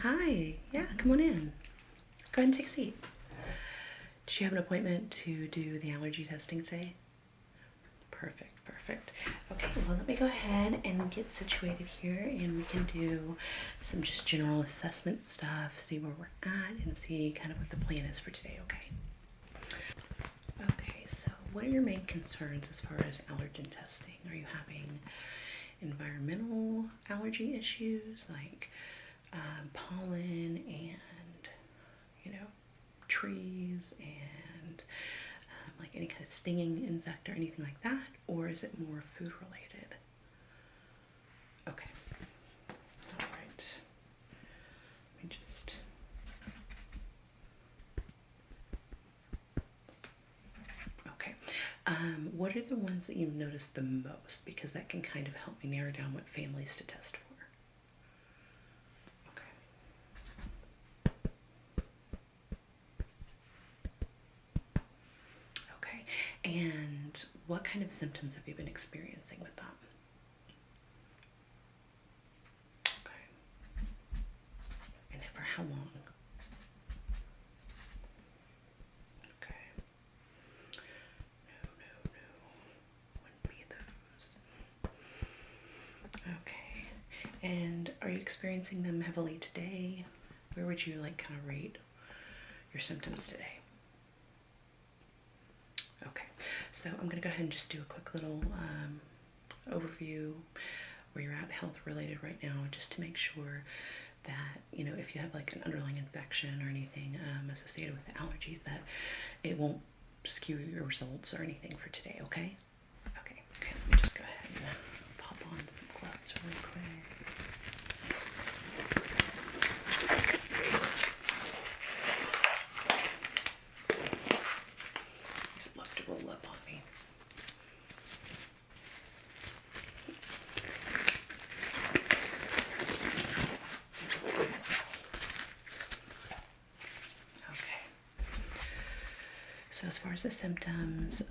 Hi. Yeah, come on in. Go ahead and take a seat. Did you have an appointment to do the allergy testing today? Perfect, perfect. Okay, well, let me go ahead and get situated here and we can do some just general assessment stuff, see where we're at, and see kind of what the plan is for today, okay? Okay, so what are your main concerns as far as allergen testing? Are you having environmental allergy issues like pollen and, trees and like any kind of stinging insect or anything like that? Or is it more food related? Okay. All right. Let me just. Okay. What are the ones that you've noticed the most? Because that can kind of help me narrow down what families to test for. Okay. And what kind of symptoms have you been experiencing with that? Okay. And for how long? Okay. No. Wouldn't be those. Okay. And are you experiencing them heavily today? Where would you like kind of rate your symptoms today? Okay, so I'm going to go ahead and just do a quick little overview where you're at health related right now, just to make sure that, if you have like an underlying infection or anything associated with allergies, that it won't skew your results or anything for today, okay? Okay, let me just go ahead and pop on some gloves really quick. These love to roll up on me. So as far as the symptoms,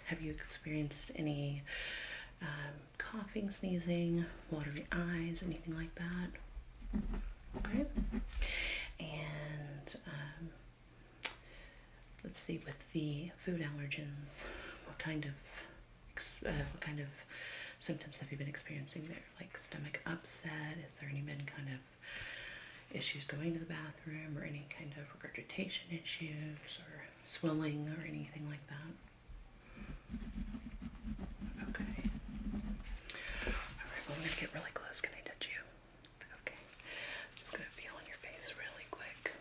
have you experienced any coughing, sneezing, watery eyes, anything like that? Okay. And let's see, with the food allergens, what kind of symptoms have you been experiencing there? Like stomach upset? Has there any been kind of issues going to the bathroom, or any kind of regurgitation issues or swelling or anything like that? Okay. Alright, well, I'm going to get really close. Can I touch you? Okay. I'm just going to feel on your face really quick.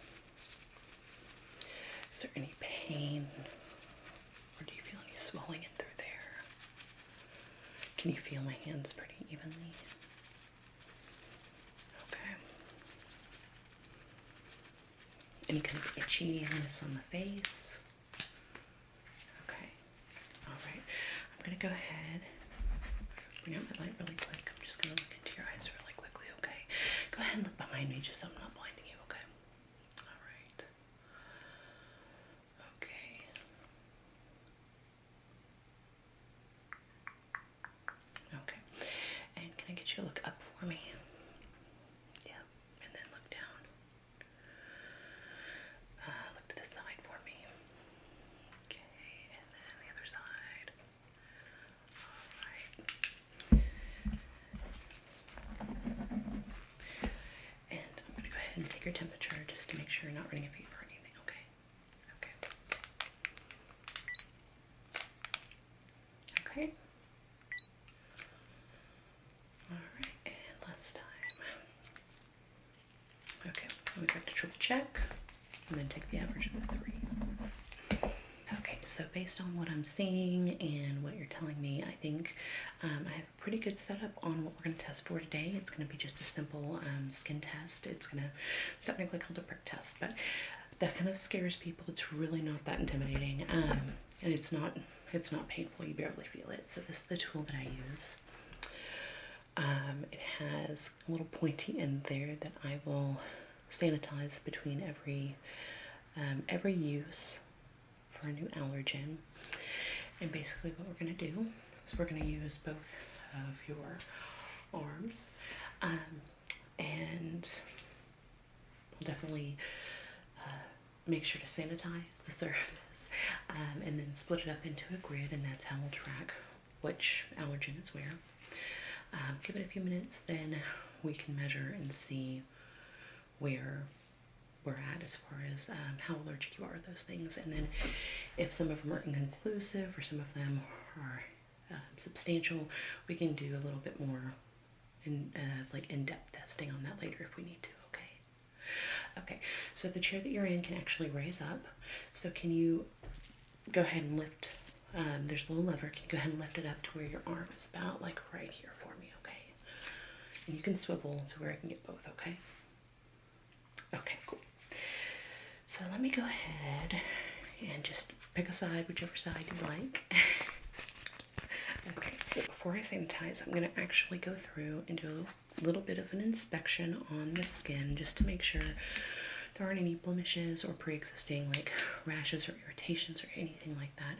Is there any pain? Or do you feel any swelling in through there? Can you feel my hands pretty evenly? Okay. Any kind of itchiness on the face? Okay. Alright. I'm going to go ahead, bring out my light really quick. I'm just going to look into your eyes really quickly, okay? Go ahead and look behind me just so I'm not blinding you, okay? Alright. Okay. Okay. And can I get you to look up for me? Yeah. And then look down. Look to the side for me. Okay. And then the other side. Alright. And I'm going to go ahead and take your temperature just to make sure you're not running a fever or anything, okay? Okay. Okay. Alright, and last time. Okay, we like to triple check and then take the average of the 3. Okay, so based on what I'm seeing and what you're telling me, I think I have a pretty good setup on what we're going to test for today. It's going to be just a simple skin test. It's technically called a prick test, but that kind of scares people. It's really not that intimidating, and it's not painful. You barely feel it. So this is the tool that I use. It has a little pointy end there that I will sanitize between every use for a new allergen. And basically what we're going to do is we're going to use both of your arms and we'll definitely make sure to sanitize the surface, and then split it up into a grid, and that's how we'll track which allergen is where. Give it a few minutes, then we can measure and see where we're at as far as how allergic you are to those things. And then if some of them are inconclusive or some of them are substantial, we can do a little bit more in-depth testing on that later if we need to. Okay, so the chair that you're in can actually raise up. So can you go ahead and lift, there's a little lever, can you go ahead and lift it up to where your arm is about like right here for me, okay? And you can swivel to where I can get both, okay? Okay, cool. So let me go ahead and just pick a side, whichever side you like. Okay, so before I sanitize, I'm going to actually go through and do a little bit of an inspection on the skin just to make sure there aren't any blemishes or pre-existing like rashes or irritations or anything like that,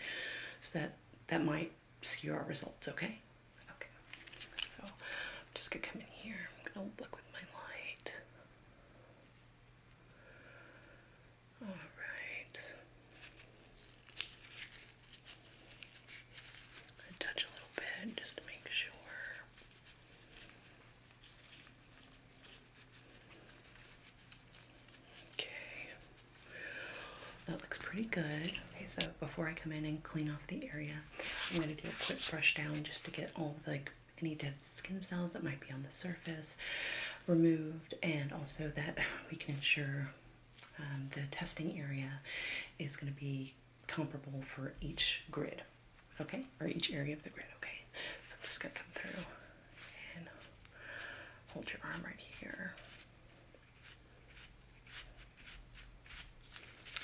so that might skew our results, okay? Okay, so I'm just going to come in here. I'm going to look with my light. All right. Touch a little bit just to make sure. Okay, that looks pretty good. Okay, so before I come in and clean off the area, I'm going to do a quick brush down just to get all of any dead skin cells that might be on the surface removed, and also that we can ensure the testing area is going to be comparable for each grid. Okay, or each area of the grid, okay? So I'm just gonna come through and hold your arm right here.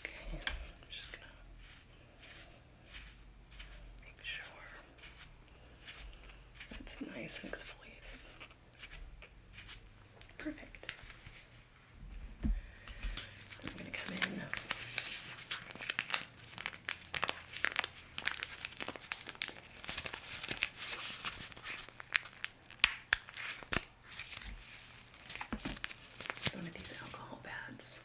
Okay, I'm just gonna make sure that's nice and exfoliated. Perfect. I'm gonna come in. One of these alcohol pads.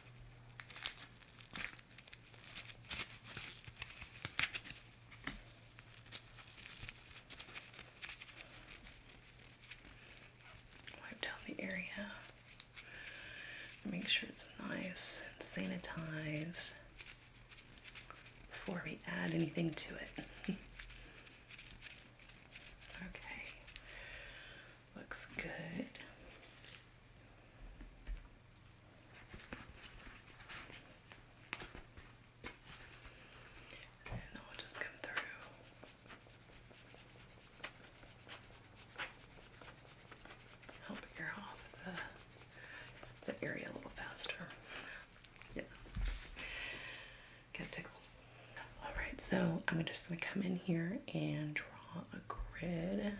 Wipe down the area. Make sure it's nice and sanitized before we add anything to it. Okay, looks good. And I'll just come through. Help air off the area a little faster. Yeah. Get tickles. Alright, so I'm just going to come in here and draw a grid.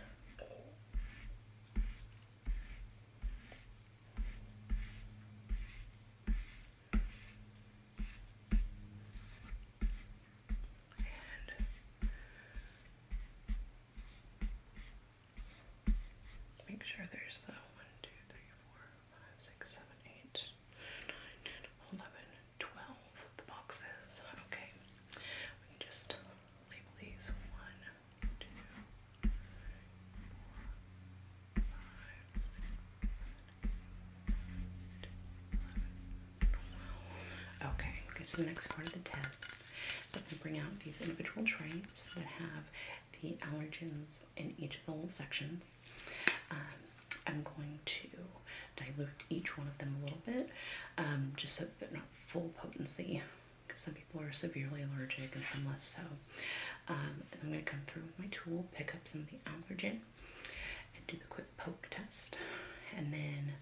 Make sure there's the 1, 2, 3, 4, 5, 6, 7, 8, 9, 10, 11, 12 the boxes. Okay. We can just label these 1, 2, 3, 4, 5, 6, 7, 8, 9, 10, 11, 12. Okay, so the next part of the test is I'm going to bring out these individual trays that have the allergens in each of the little sections. I'm going to dilute each one of them a little bit, just so they're not full potency, because some people are severely allergic and some less so. And I'm going to come through with my tool, pick up some of the allergen, and do the quick poke test, and then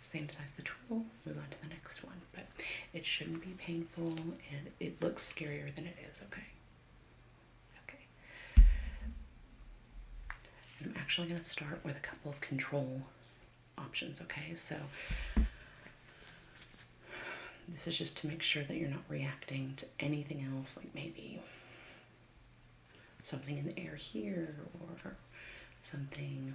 sanitize the tool, move on to the next one. But it shouldn't be painful, and it looks scarier than it is, okay? I'm actually going to start with a couple of control options, okay? So this is just to make sure that you're not reacting to anything else, like maybe something in the air here or something,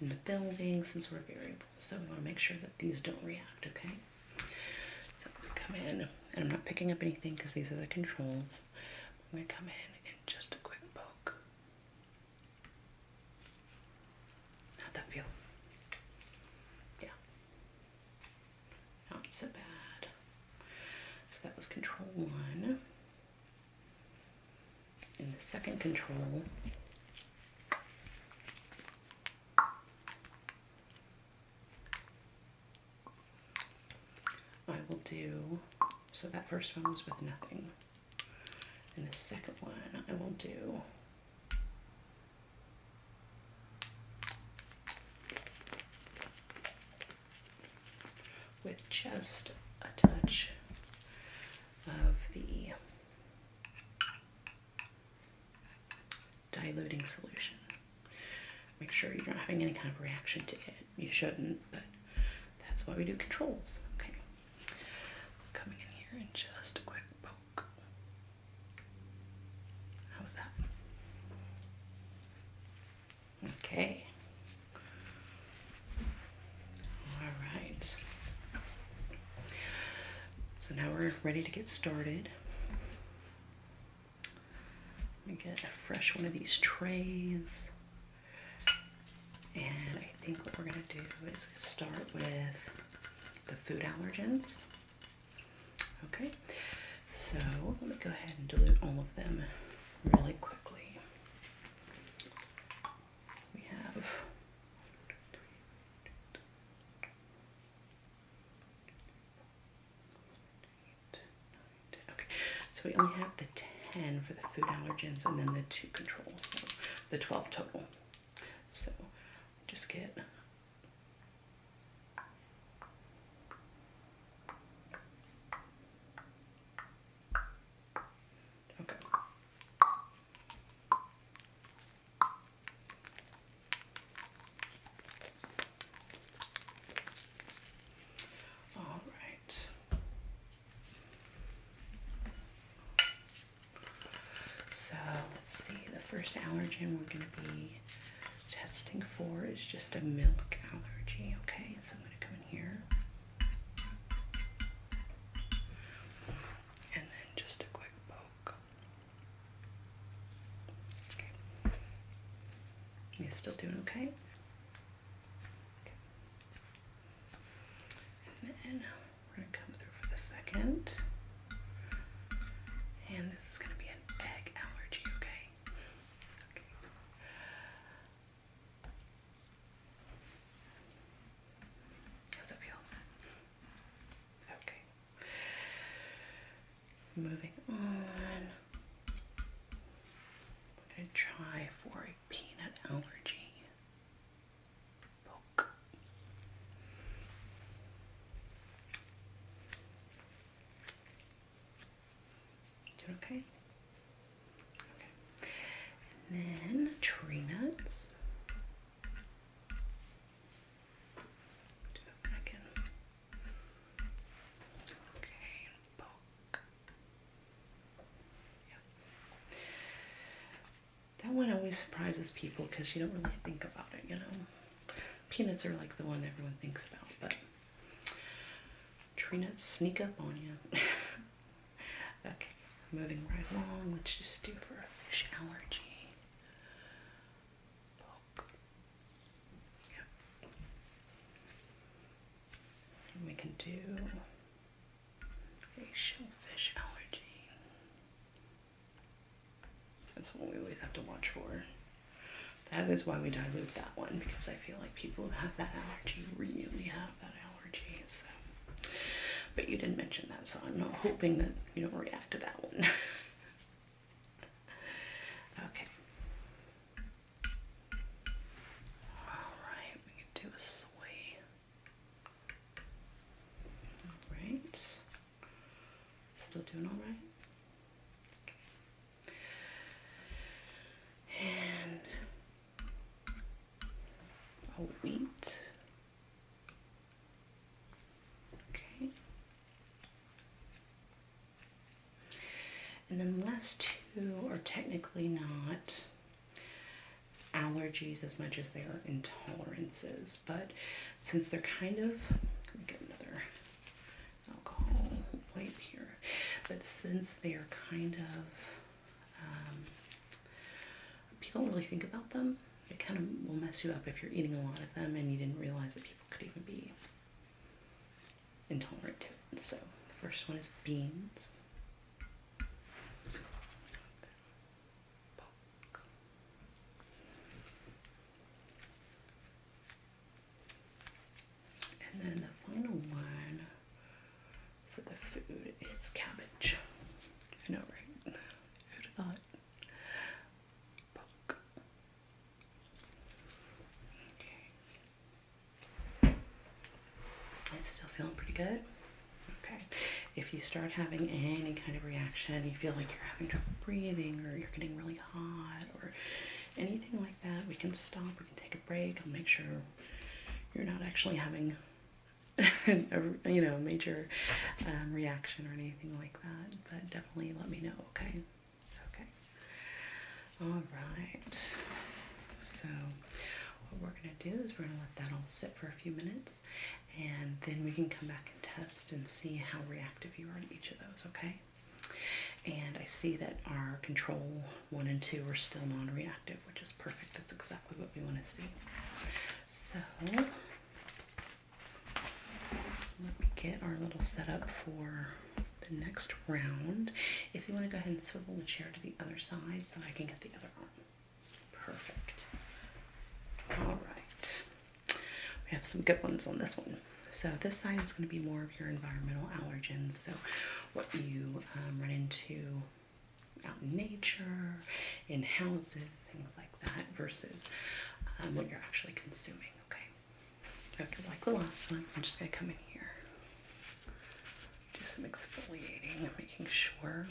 in the building, some sort of variable. So we want to make sure that these don't react, okay? So I'm going to come in, and I'm not picking up anything because these are the controls. I'm going to come in and just a quick poke. How'd that feel? Yeah. Not so bad. So that was control 1. In the second control, I will do, so that first one was with nothing. And the second one I will do with just a touch of the diluting solution. Make sure you're not having any kind of reaction to it. You shouldn't, but that's why we do controls. Okay. Coming in here and just a quick poke. How was that? Okay. All right. So now we're ready to get started. Let me get a fresh one of these trays. And I think what we're going to do is start with the food allergens. Okay, so let me go ahead and dilute all of them really quickly. We have okay, so we only have the 10 for the food allergens and then the 2 controls, so the 12 total. So just get okay. All right. So let's see, the first allergen we're going to be testing for is just a milk allergy. Okay, so I'm going to come in here and then just a quick poke. Okay. You still doing okay? Okay. And then we're going to come through for the second. And this is going to be an egg allergy, okay? Okay. How's that feel? Okay. Moving on. We're going to try for a peanut allergy. Poke. Doing okay? Okay. And then tree nuts. Do it again. Okay, poke. Yep. That one always surprises people because you don't really think about it, you know. Peanuts are like the one everyone thinks about, but tree nuts sneak up on you. Okay, moving right along. Let's just do for a fish allergy. Poke. Yep. And we can do a shellfish allergy. That's what we always have to watch for. That is why we dilute that one, because I feel like people who have that allergy really have that allergy. So, but you didn't mention that, so I'm not hoping that you don't react to that one. Okay. All right, we can do a soy. All right. Still doing all right? Okay. And a wheat. Okay. And then the last two are technically not allergens. allergies as much as they are intolerances. But since they're kind of, let me get another alcohol wipe here. But since they are kind of, people don't really think about them. It kind of will mess you up if you're eating a lot of them and you didn't realize that people could even be intolerant to it. So the first one is beans. And then the final one for the food is cabbage. I know, right? Who'd have thought? Poke. Okay. It's still feeling pretty good? Okay. If you start having any kind of reaction, you feel like you're having trouble breathing or you're getting really hot or anything like that, we can stop, we can take a break and make sure you're not actually having a major reaction or anything like that. But definitely let me know, okay? Okay. All right. So what we're going to do is we're going to let that all sit for a few minutes, and then we can come back and test and see how reactive you are to each of those, okay? And I see that our control 1 and 2 are still non-reactive, which is perfect. That's exactly what we want to see. So let me get our little setup for the next round. If you want to go ahead and swivel the chair to the other side so I can get the other arm. Perfect. All right. We have some good ones on this one. So this side is going to be more of your environmental allergens. So what you run into out in nature, in houses, things like that, versus what you're actually consuming, okay? So like the last one, I'm just going to come in here, do some exfoliating, making sure.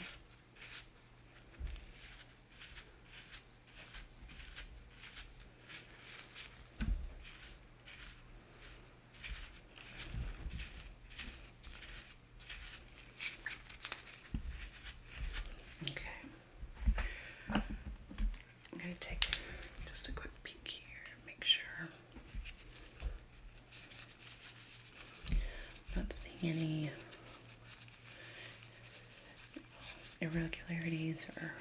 Take just a quick peek here, make sure. Not seeing any irregularities or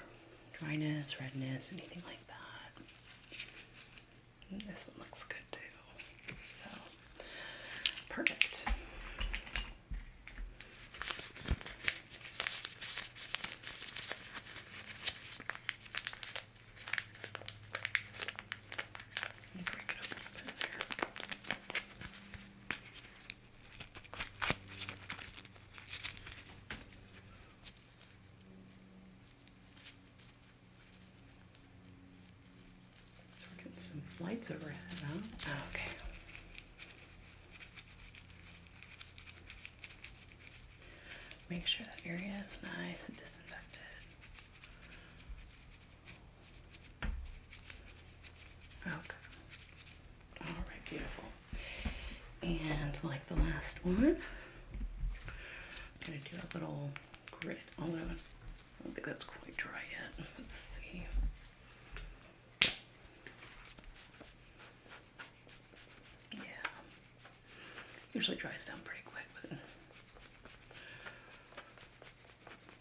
dryness, redness, anything like that. And this one looks good too. So, perfect. Some flights overhead, huh? Okay. Make sure that area is nice and disinfected. Okay. All right, beautiful. And like the last one, I'm going to do a little grit, although I don't think that's quite dry yet. Let's see. Usually dries down pretty quick, but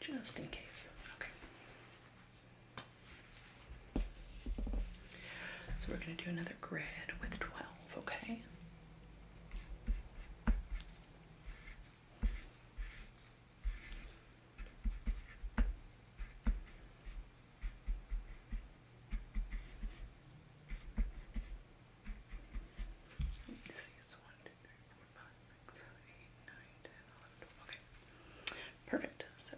just in case. Okay. So we're going to do another grid with 12, okay? Perfect. So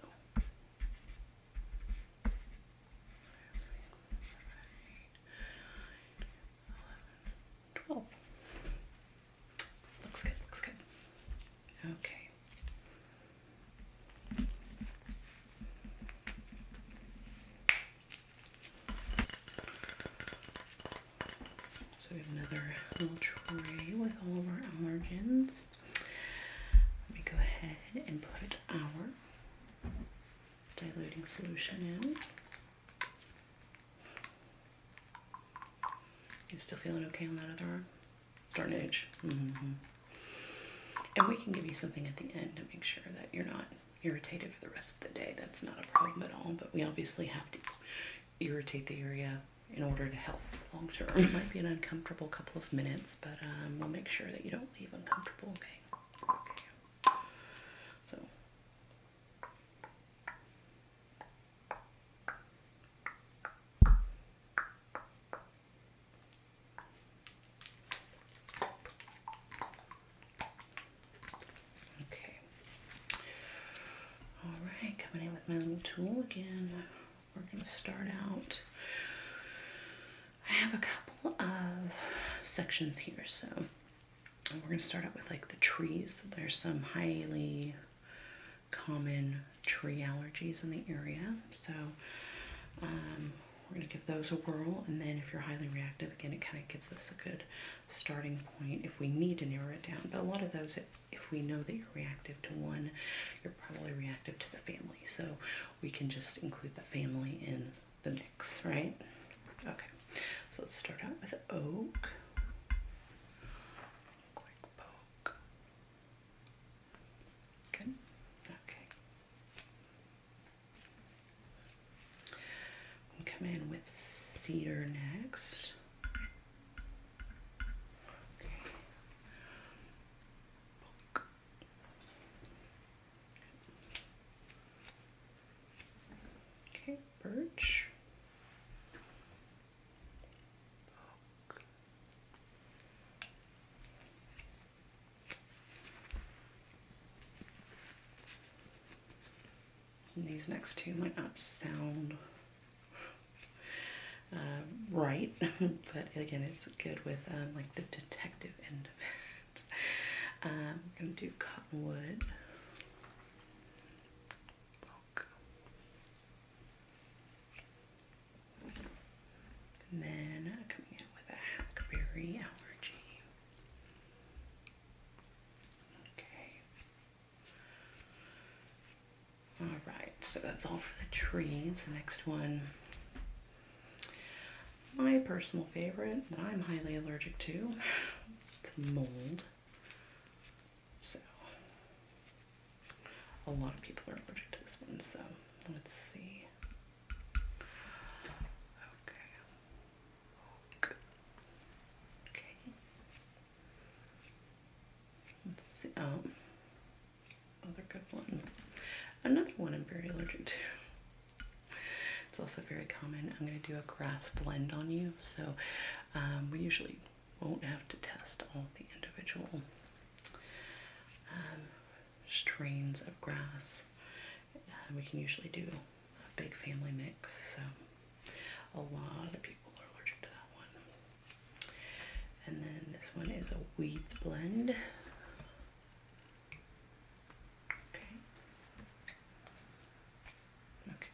12. Looks good, looks good. Okay. So we have another little tray with all of our allergens. Let me go ahead and put our diluting solution in. You still feeling okay on that other arm? Starting to itch. And we can give you something at the end to make sure that you're not irritated for the rest of the day. That's not a problem at all, but we obviously have to irritate the area in order to help long term. It might be an uncomfortable couple of minutes, but we'll make sure that you don't leave uncomfortable, okay? Okay. So. Okay. All right, coming in with my little tool again. We're going to start out. I have a couple of sections here, so we're going to start out with like the trees. There's some highly common tree allergies in the area, so we're going to give those a whirl, and then if you're highly reactive, again, it kind of gives us a good starting point if we need to narrow it down. But a lot of those, if we know that you're reactive to one, you're probably reactive to the family, so we can just include the family in the mix, right? Okay, so let's start out with oak. Quick poke. Good. Okay. We'll come in with cedar next. Okay. Poke. Okay, birch. And these next two might not sound right, but again, it's good with like the detective end of it. We're going to do cottonwood. Poke. And then coming in with a hackberry allergy. Okay. Alright, so that's all for the trees. The next one, my personal favorite that I'm highly allergic to, it's mold. So, a lot of people are allergic to this one, so let's see. Okay. Let's see. Another good one. Another one I'm very allergic to. It's also very common. I'm going to do a grass blend on you, so we usually won't have to test all the individual strains of grass. We can usually do a big family mix, so a lot of people are allergic to that one. And then this one is a weeds blend.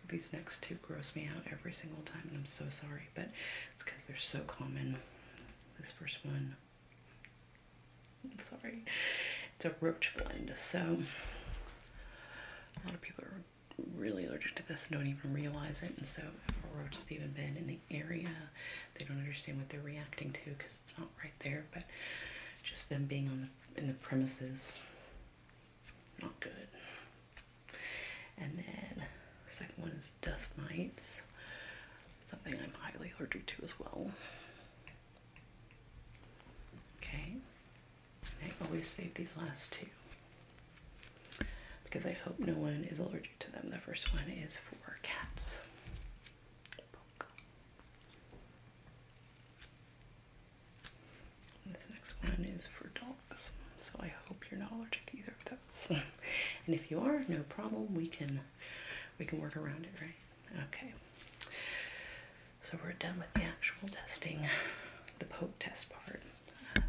These next two gross me out every single time, and I'm so sorry, but it's because they're so common. This first one, I'm sorry, it's a roach blend, so a lot of people are really allergic to this and don't even realize it, and so if a roach has even been in the area, they don't understand what they're reacting to because it's not right there, but just them being in the premises, not good. And then second one is dust mites, something I'm highly allergic to as well. Okay, and I always save these last two because I hope no one is allergic to them. The first one is for cats. Poke. And this next one is for dogs, so I hope you're not allergic to either of those. And if you are, no problem, we can work around it, right? Okay. So we're done with the actual testing, the poke test part.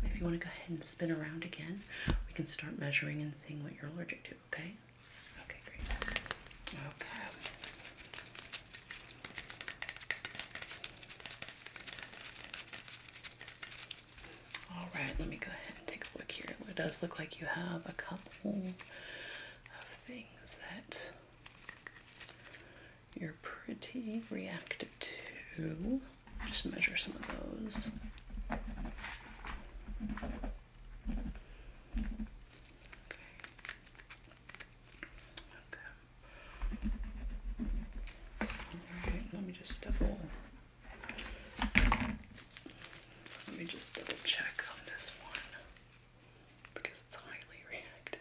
If you want to go ahead and spin around again, we can start measuring and seeing what you're allergic to, okay? Okay, great. Okay. All right, let me go ahead and take a look here. It does look like you have a couple of things that you're pretty reactive to. Just measure some of those. just double check on this one because it's highly reactive.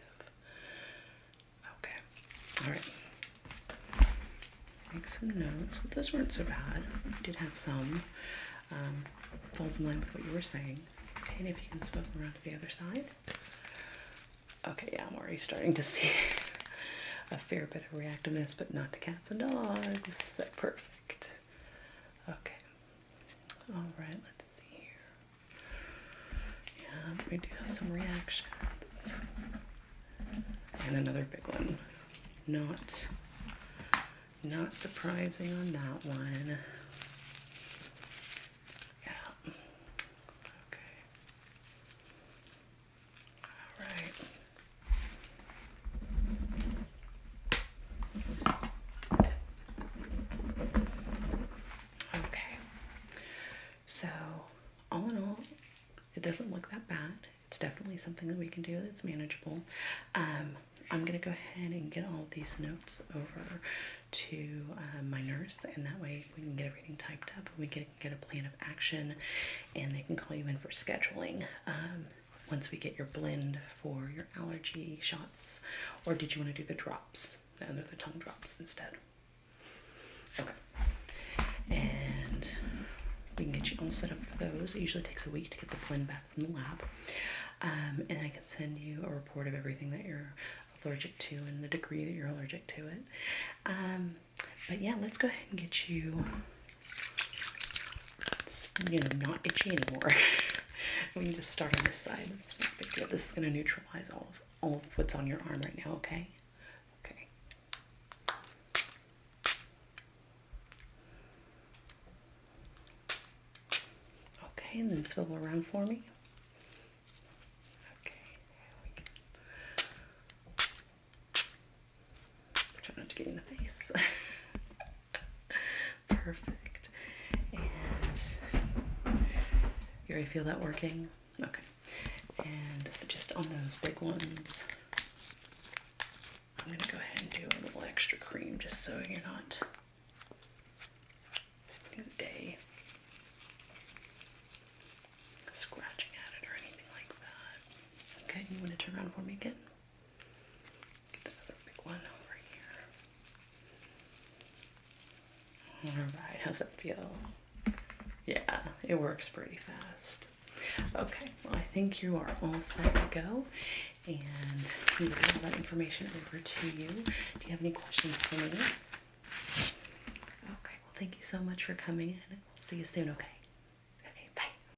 Okay, all right. Make some notes. Well, those weren't so bad. You did have some. Falls in line with what you were saying. Okay, and if you can swivel around to the other side. Okay, yeah, I'm already starting to see a fair bit of reactiveness, but not to cats and dogs. That's perfect. Okay. All right, let's see here. Yeah, we do have some reactions. And another big one. Not surprising on that one. Yeah. Okay. All right. Okay. So, all in all, it doesn't look that bad. It's definitely something that we can do that's manageable. I'm going to go ahead and get all of these notes over to my nurse, and that way we can get everything typed up and we can get a plan of action, and they can call you in for scheduling once we get your blend for your allergy shots. Or did you want to do the drops, the tongue drops instead? Okay. And we can get you all set up for those. It usually takes a week to get the blend back from the lab. And I can send you a report of everything that you're allergic to and the degree that you're allergic to it. But yeah, let's go ahead and get you, not itchy anymore. We can just start on this side. It's not a big deal. This is going to neutralize all of what's on your arm right now, okay? Okay. Okay, and then swivel around for me. Try not to get in the face. Perfect. And you already feel that working? Okay. And just on those big ones, I'm going to go ahead and do a little extra cream just so you're not spending the day scratching at it or anything like that. Okay, you want to turn around for me again? Get that other big one over here. Alright, how's that feel? Yeah, it works pretty fast. Okay, well, I think you are all set to go, and we will get all that information over to you. Do you have any questions for me? Okay, well, thank you so much for coming in. We'll see you soon, okay?